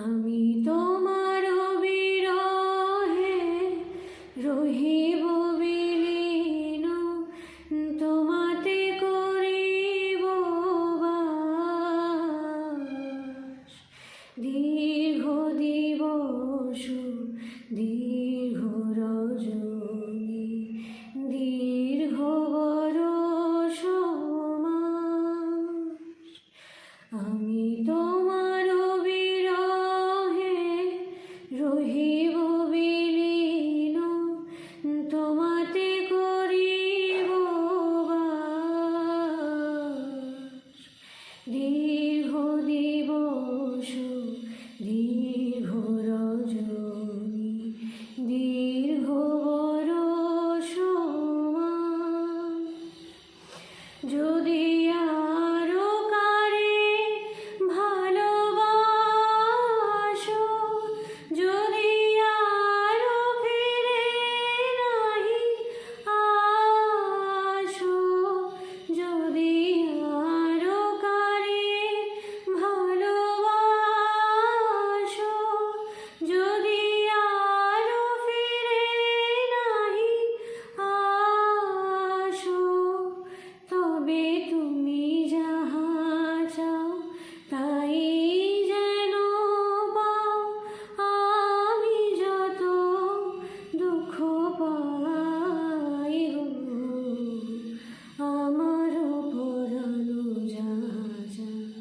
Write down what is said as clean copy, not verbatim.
আমি তোমার বিরহে রহিব বিলীন, তোমাতে করিব বাস। দীর্ঘ দিবস দীর্ঘ রজনী, দীর্ঘ বরষ মাস। আমি তোমার বিরহে রহিব বিলীন, তোমাতে করিব বাস। দীর্ঘ দিবস দীর্ঘ রজনী, দীর্ঘ বরষ মাস। যদি আরো কারে ভালোবাসো, যদি আরো ফিরে নাহি আসো, যদি আরো কারে ভালোবাসো, যদি আরো ফিরে নাহি আসো, তবে তুমি যাহা চাও তাই যেন পাও। আমি যত দুঃখ পাই গো, আমার পরানো যাহা চায়।